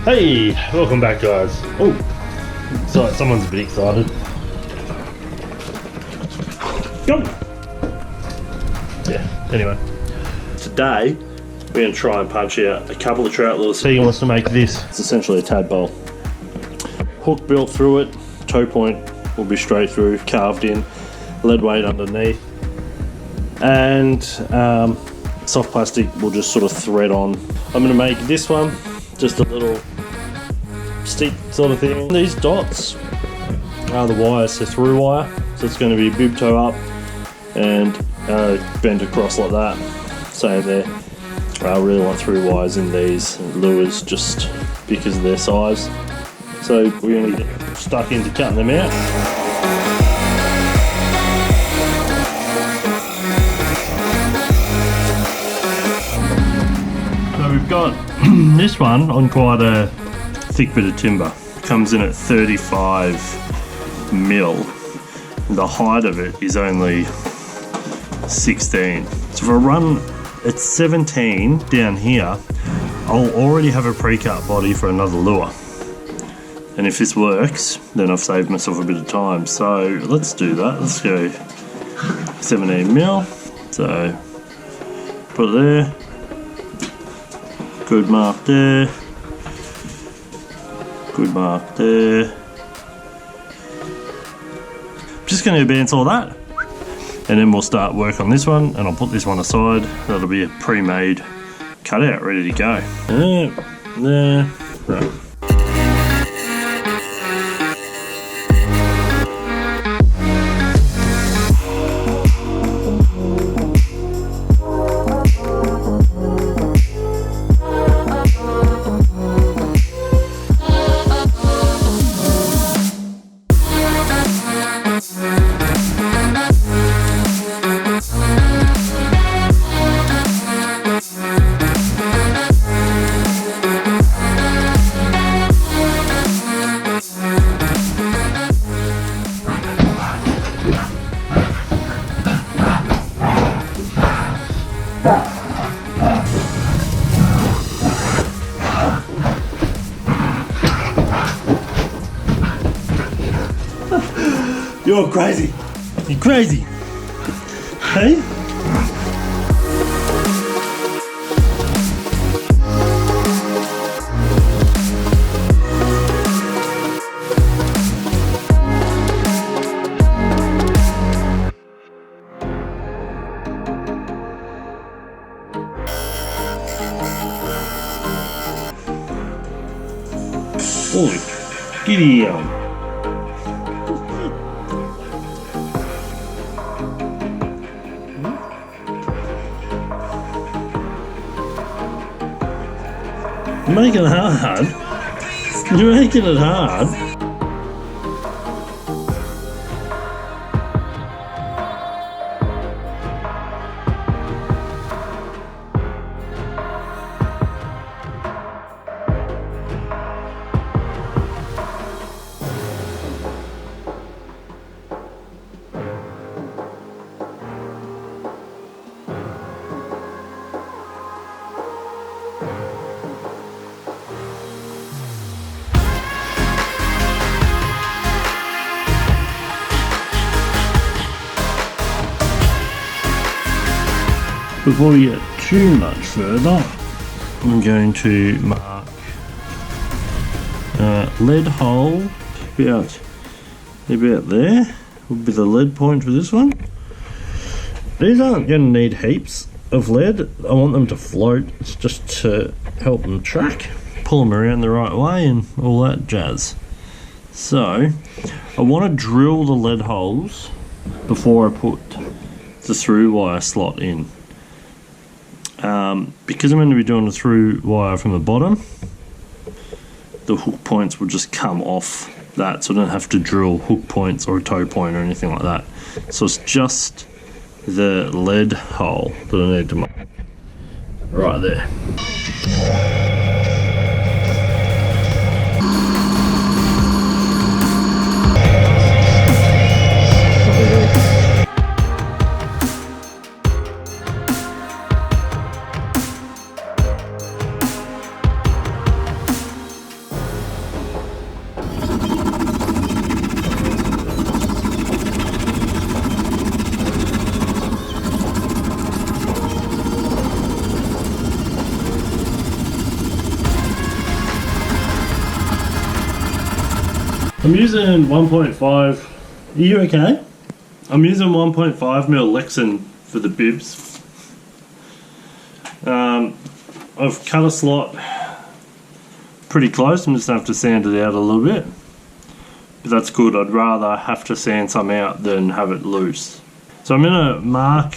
Hey, welcome back guys. Oh, sorry, someone's a bit excited. Go! Yeah, anyway. Today, we're going to try and punch out a couple of trout lures. Tegan wants to make this. It's essentially a tadpole. Hook built through it, toe point will be straight through, carved in, lead weight underneath, and soft plastic will just sort of thread on. I'm going to make this one just a little stick sort of thing. These dots are the wires, so through wire, so it's going to be bib toe up and bent across like that. So there, I really want through wires in these lures just because of their size. So we're going to get stuck into cutting them out. So we've got this one on quite a thick bit of timber. Comes in at 35 mil. The height of it is only 16. So if I run at 17 down here, I'll already have a pre-cut body for another lure. And if this works, then I've saved myself a bit of time. So let's do that. Let's go 17 mil. So put it there. Good mark there. Good mark there. I'm just going to advance all that. And then we'll start work on this one, and I'll put this one aside. That'll be a pre-made cutout ready to go. There. Right. You're crazy. You're crazy. Hey? Holy giddy You're making it hard. You're making it hard. Before we get too much further, I'm going to mark lead hole about there will be the lead point for this one. These aren't going to need heaps of lead. I want them to float. It's just to help them track, pull them around the right way and all that jazz. So I want to drill the lead holes before I put the through wire slot in. Because I'm going to be doing a through wire from the bottom, the hook points will just come off that, so I don't have to drill hook points or a toe point or anything like that. So it's just the lead hole that I need to mark right there. I'm using 1.5, are you okay? I'm using 1.5 mil Lexan for the bibs. I've cut a slot pretty close, I'm just going to have to sand it out a little bit. But that's good, I'd rather have to sand some out than have it loose. So I'm going to mark,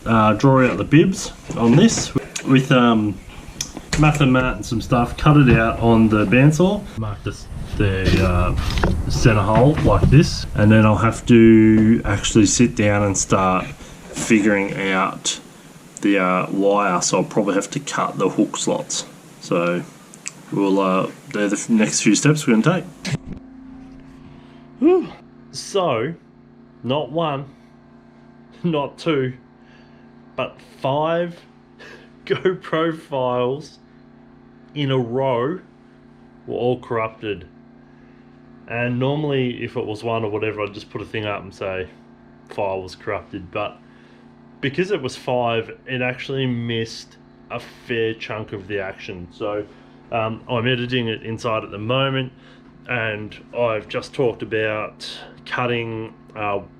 draw out the bibs on this with math and mat and some stuff, cut it out on the bandsaw. Mark this. The center hole like this, and then I'll have to actually sit down and start figuring out the wire, so I'll probably have to cut the hook slots. So we'll they're the next few steps we're going to take. Whew. So not one, not two, but 5 GoPro files in a row were all corrupted. And normally if it was one or whatever, I'd just put a thing up and say file was corrupted, but because it was 5, it actually missed a fair chunk of the action. So I'm editing it inside at the moment, and I've just talked about cutting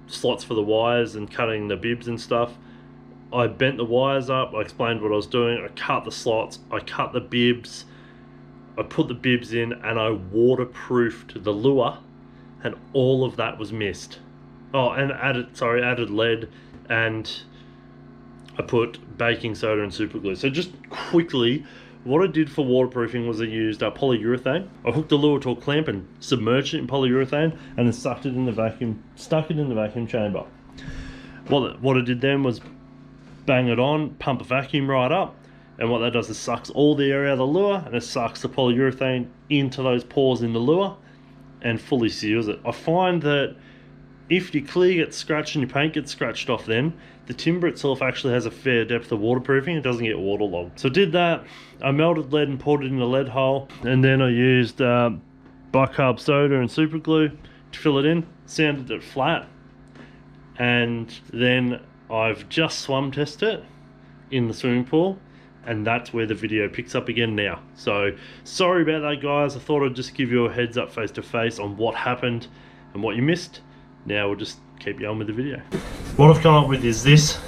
slots for the wires and cutting the bibs and stuff. I bent the wires up, I explained what I was doing, I cut the slots, I cut the bibs, I put the bibs in, and I waterproofed the lure, and all of that was missed. Oh, and added lead, and I put baking soda and super glue. So just quickly, what I did for waterproofing was I used polyurethane. I hooked the lure to a clamp and submerged it in polyurethane, and then stuck it in the vacuum chamber. What I did then was bang it on, pump a vacuum right up, and what that does is sucks all the air out of the lure, and it sucks the polyurethane into those pores in the lure and fully seals it. I find that if your clear gets scratched and your paint gets scratched off, then the timber itself actually has a fair depth of waterproofing. It doesn't get waterlogged. So I did that. I melted lead and poured it in the lead hole, and then I used bicarb soda and super glue to fill it in, sanded it flat, and then I've just swum tested it in the swimming pool. And that's where the video picks up again now. So sorry about that, guys. I thought I'd just give you a heads up face to face on what happened and what you missed. Now we'll just keep going with the video. What I've come up with is this.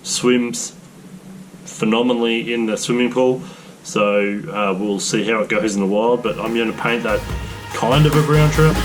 Swims phenomenally in the swimming pool. So we'll see how it goes in the wild, but I'm going to paint that kind of a brown trout.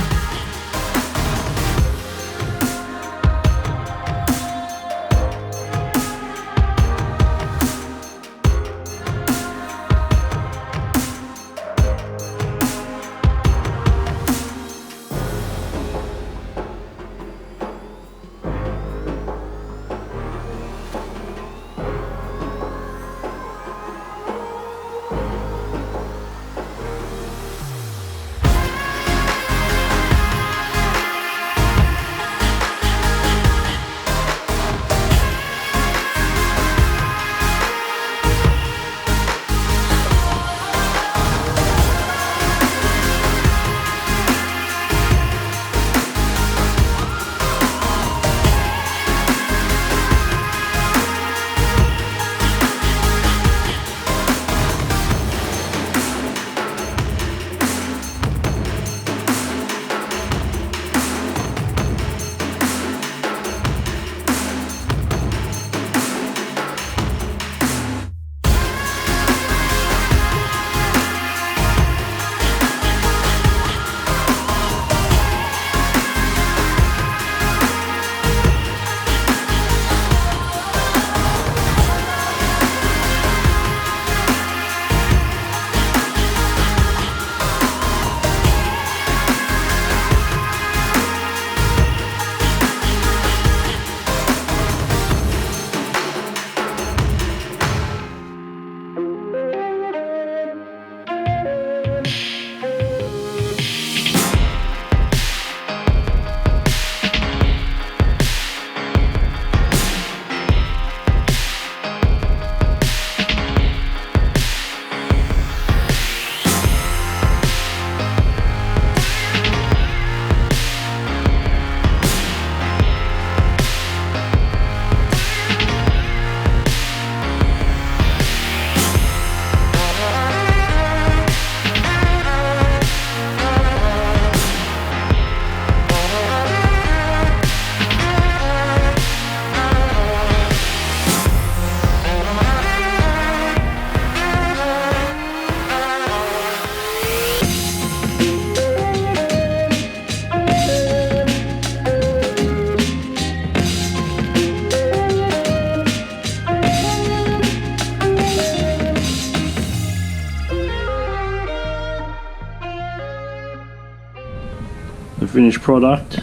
finished product,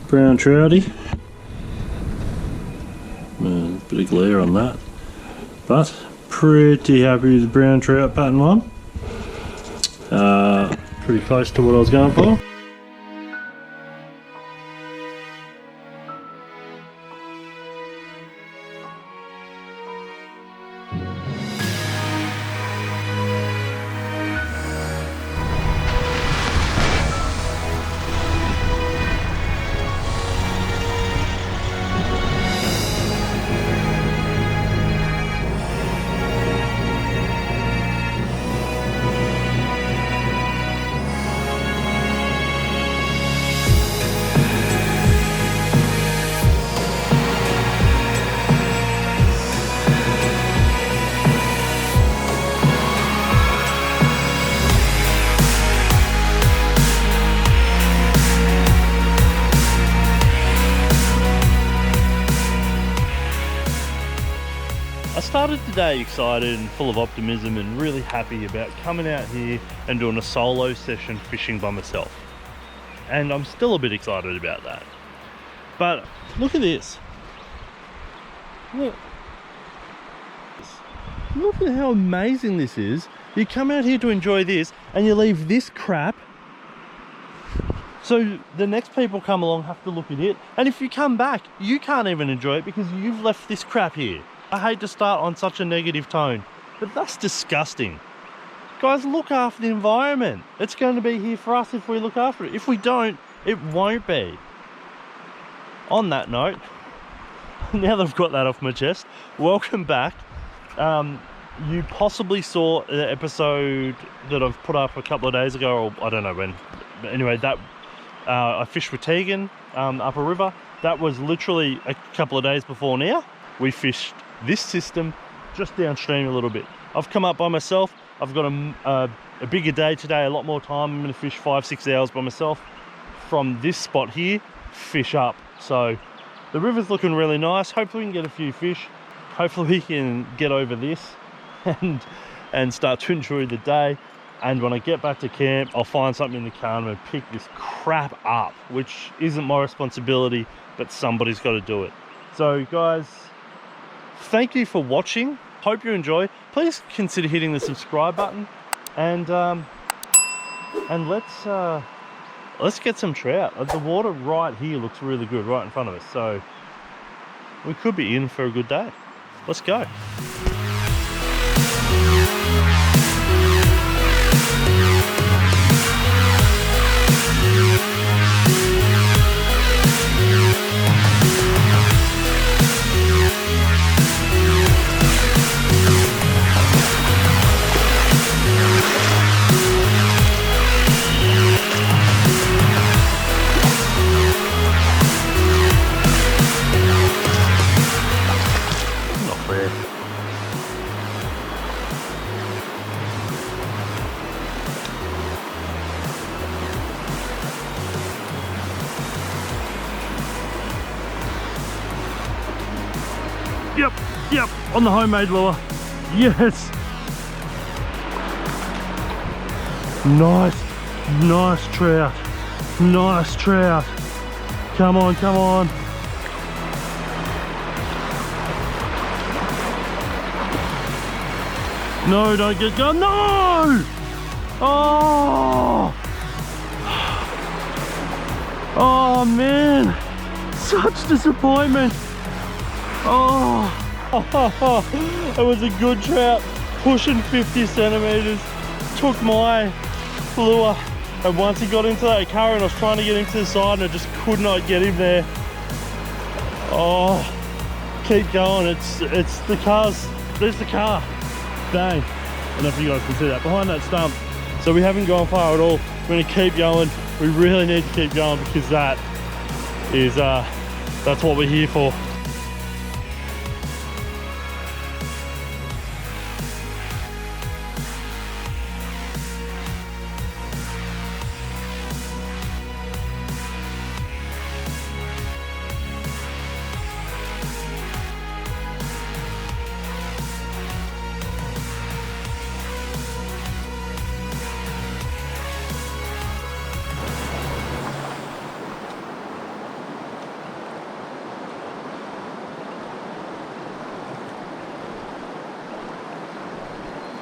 brown trouty. Bit of glare on that, but pretty happy with the brown trout pattern one. Pretty close to what I was going for. I started today excited and full of optimism and really happy about coming out here and doing a solo session fishing by myself. And I'm still a bit excited about that. But look at this. Look at how amazing this is. You come out here to enjoy this and you leave this crap. So the next people come along have to look at it. And if you come back, you can't even enjoy it because you've left this crap here. I hate to start on such a negative tone, but that's disgusting. Guys, look after the environment. It's going to be here for us if we look after it. If we don't, it won't be. On that note, now that I've got that off my chest, welcome back. You possibly saw the episode that I've put up a couple of days ago, or I don't know when. But anyway, that I fished with Tegan up a river. That was literally a couple of days before now. We fished this system just downstream a little bit. I've come up by myself. I've got a bigger day today, a lot more time. I'm going to fish 5-6 hours by myself from this spot here, fish up. So the river's looking really nice. Hopefully we can get a few fish. Hopefully we can get over this and start to enjoy the day. And when I get back to camp, I'll find something in the car and I'm gonna pick this crap up, which isn't my responsibility, but somebody's got to do it. So guys, thank you for watching. Hope you enjoy. Please consider hitting the subscribe button, and let's get some trout. The water right here looks really good, right in front of us. So we could be in for a good day. Let's go. Yep, on the homemade lure. Yes. Nice trout. Nice trout. Come on, come on. No, don't get going. No! Oh! Oh man, such disappointment. Oh. It was a good trout, pushing 50 centimeters. Took my lure, and once he got into that current, I was trying to get him to the side and I just could not get him there. Oh, keep going. It's the cars. There's the car. Dang. I don't know if you guys can see that behind that stump. So we haven't gone far at all. We're going to keep going. We really need to keep going because that is that's what we're here for.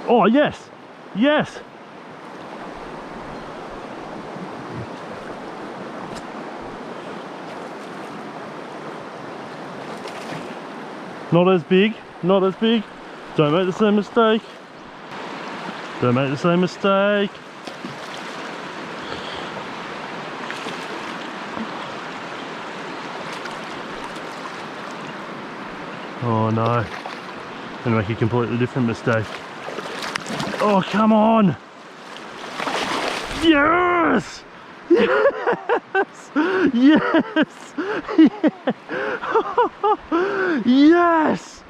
Oh, yes. Yes. Not as big, not as big. Don't make the same mistake. Don't make the same mistake. Oh no. Gonna make a completely different mistake. Oh, come on. Yes! Yes! Yes! Yes!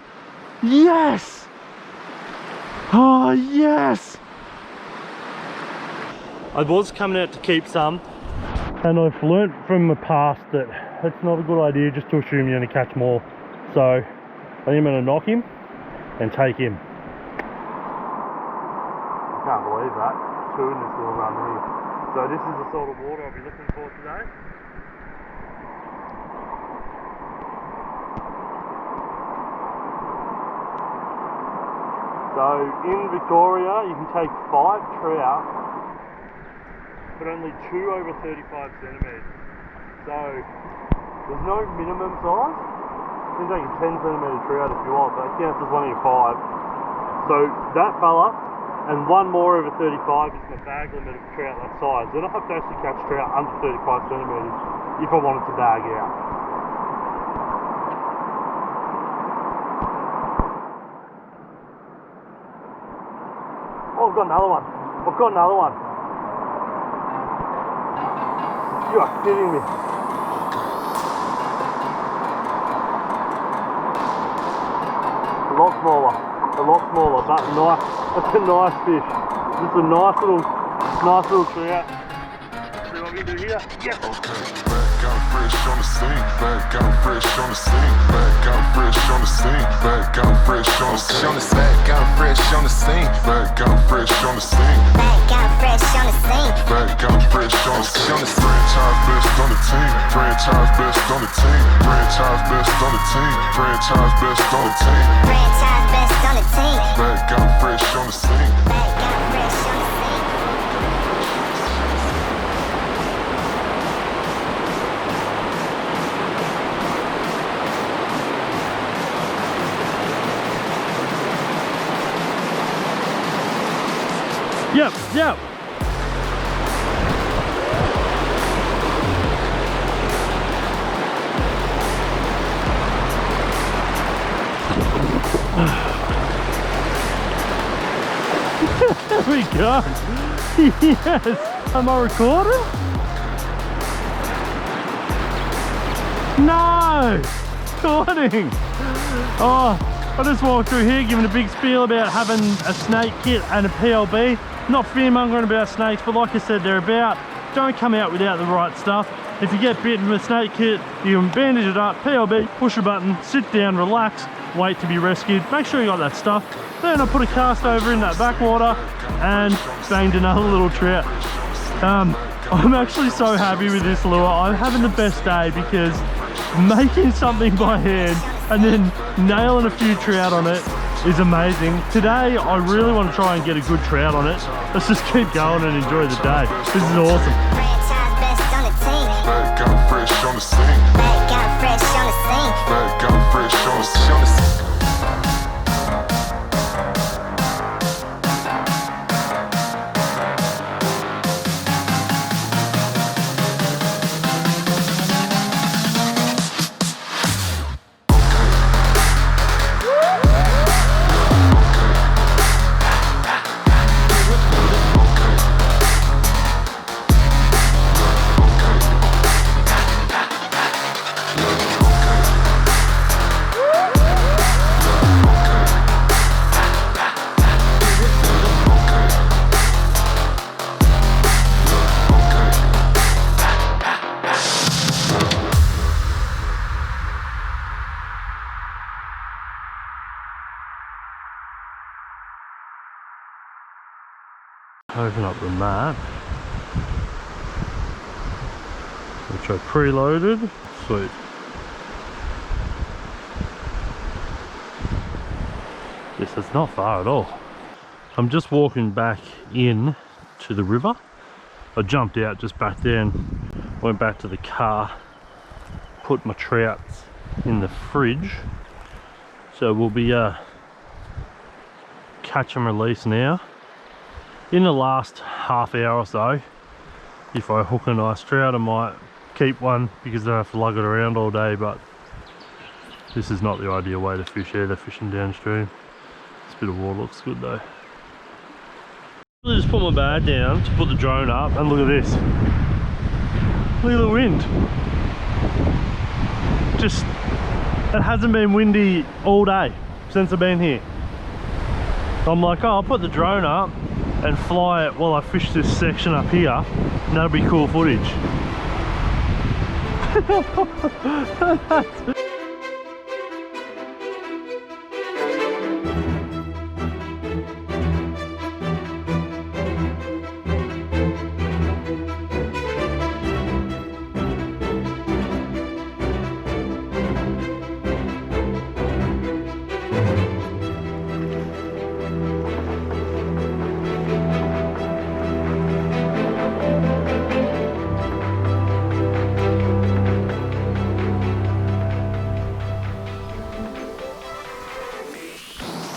Yes! Oh, yes! I was coming out to keep some, and I've learnt from the past that it's not a good idea just to assume you're going to catch more. So I think I'm going to knock him and take him. I can't believe that. Two in this little run here. So this is the sort of water I'll be looking for today. So in Victoria you can take 5 trout, but only 2 over 35 centimetres. So there's no minimum size. You can take a 10 centimetre trout if you want, but that counts as one of your 5. So that fella and 1 more over 35 is my bag limit of trout that size. Then I have to actually catch trout under 35 centimetres if I wanted to bag out. Oh, I've got another one. I've got another one. You are kidding me. A lot smaller, but nice. That's a nice fish. It's a nice little trout. See what we do here? Yes. Okay. Got him fresh on the scene. Back got him fresh on the scene. Back got him fresh on the scene. Back got him fresh on the scene. Back got him fresh on the scene. Back got him fresh on the scene. Back got him fresh on the scene. Back got him fresh on the scene. Franchise best on the team. Franchise best on the team. Franchise best on the team. Franchise best on the team. Franchise best on the team. Back got him fresh on the scene. Back got him fresh on the scene. Yep, yep. There we go. Yes. Am I recording? No. Recording. Oh, I just walked through here giving a big spiel about having a snake kit and a PLB. Not fear-mongering about snakes, but like I said, they're about. Don't come out without the right stuff. If you get bitten with a snake kit, you can bandage it up, PLB, push a button, sit down, relax, wait to be rescued. Make sure you got that stuff. Then I put a cast over in that backwater and banged another little trout. I'm actually so happy with this lure. I'm having the best day because making something by hand and then nailing a few trout on it is amazing. Today I really want to try and get a good trout on it. Let's just keep going and enjoy the day. This is awesome. Franchise best on the team. Back got him fresh on the scene. Back got him fresh on the scene. Back got him fresh on the scene. Open up the map, which I preloaded. Sweet. This is not far at all. I'm just walking back in to the river. I jumped out just back there and went back to the car, put my trouts in the fridge. So we'll be catch and release now. In the last half hour or so, if I hook a nice trout, I might keep one because I have to lug it around all day, but this is not the ideal way to fish here. They're fishing downstream. This bit of water looks good though. I just put my bag down to put the drone up and look at this. Look at the wind. Just, it hasn't been windy all day since I've been here. I'm like, oh, I'll put the drone up and fly it while I fish this section up here, and that'll be cool footage.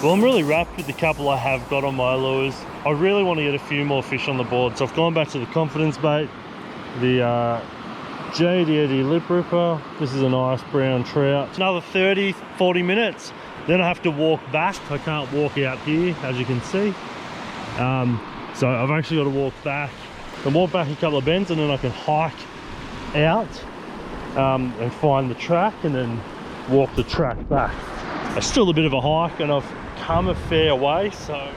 Well, I'm really wrapped with the couple I have got on my lures. I really want to get a few more fish on the board, so I've gone back to the confidence bait, the JD Eddy lip ripper. This is a nice brown trout. Another 30-40 minutes, then I have to walk back. I can't walk out here, as you can see. So I've actually got to walk back and walk back a couple of bends, and then I can hike out and find the track and then walk the track back. It's still a bit of a hike and I've come a fair way, so...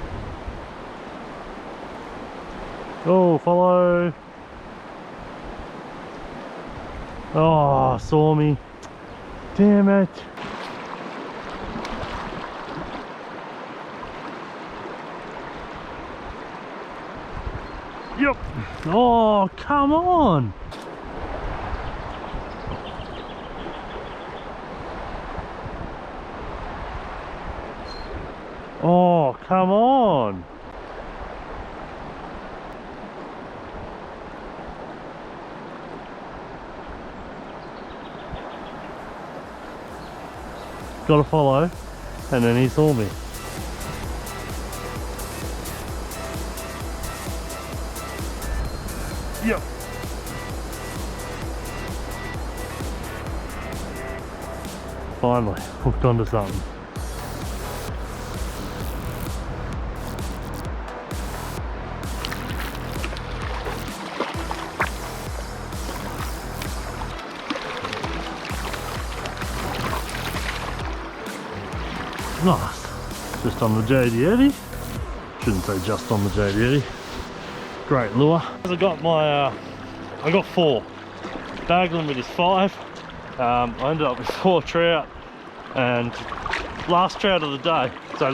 Oh, follow. Oh, saw me. Damn it. Yep. Oh, come on. Oh, come on. Got to follow, and then he saw me. Yep. Finally, hooked onto something. Nice. Just on the JD Eddy. Shouldn't say just on the JD Eddy. Great lure. I got my, I got 4. Bag limit is 5. I ended up with 4 trout, and last trout of the day. So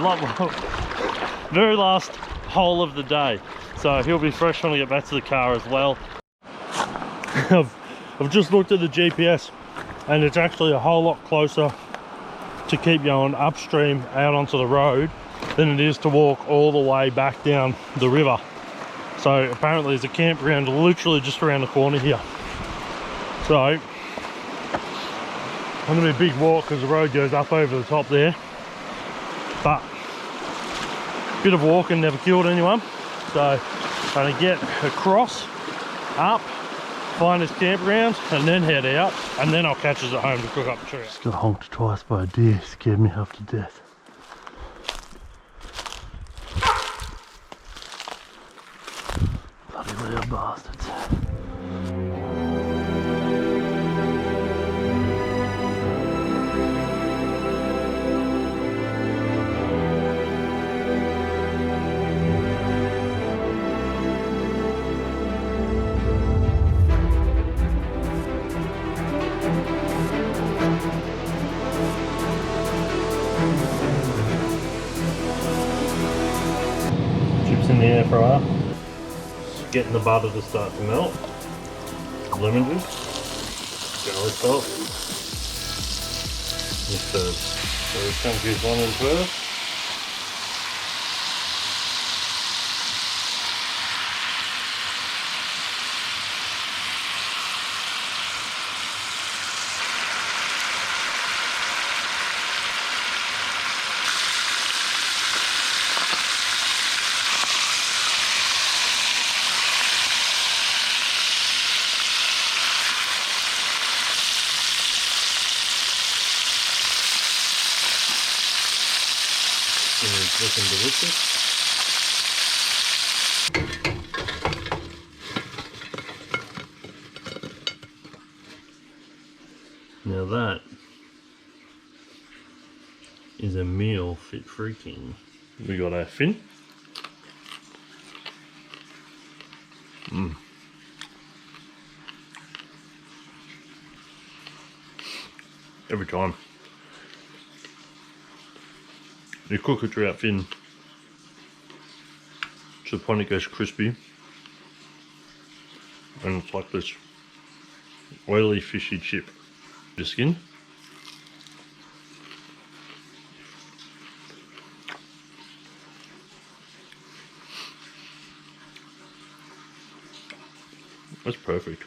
very last hole of the day. So he'll be fresh when I get back to the car as well. I've just looked at the GPS, and it's actually a whole lot closer to keep going upstream out onto the road than it is to walk all the way back down the river. So apparently there's a campground literally just around the corner here. So I'm gonna be a big walk because the road goes up over the top there, but a bit of walking never killed anyone. So I'm gonna get across, up, find his campground, and then head out, and then I'll catch us at home to cook up the trout. Just got honked twice by a deer, scared me half to death. Bloody little bastards. In the air fryer, just getting the butter to start to melt. Lemon juice, garlic salt, and first. So we chunk this one in first. looking delicious. Now that is a meal fit for a king. We got our fin. Every time you cook a trout fin to the point it goes crispy, and it's like this oily fishy chip. The skin. That's perfect.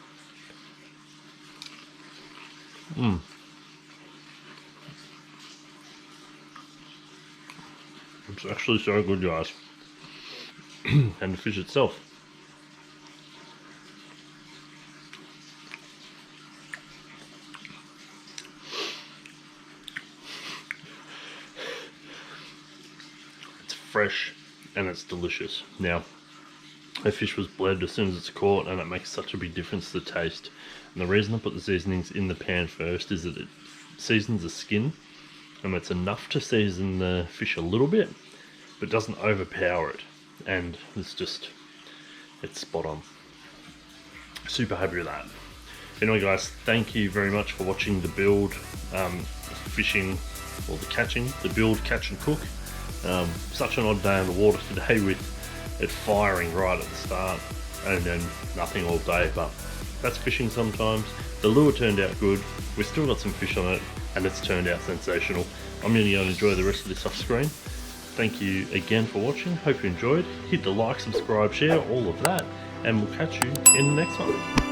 It's actually so good, guys. And the fish itself. It's fresh and it's delicious. Now, the fish was bled as soon as it's caught, and it makes such a big difference to the taste. And the reason I put the seasonings in the pan first is that it seasons the skin, and it's enough to season the fish a little bit, but doesn't overpower it. And it's spot on. Super happy with that. Anyway guys, thank you very much for watching the build, fishing, or the catching, the build, catch and cook. Such an odd day on the water today with it firing right at the start and then nothing all day, but that's fishing sometimes. The lure turned out good, we've still got some fish on it, and it's turned out sensational. I'm going to go and enjoy the rest of this off screen. Thank you again for watching, hope you enjoyed. Hit the like, subscribe, share, all of that, and we'll catch you in the next one.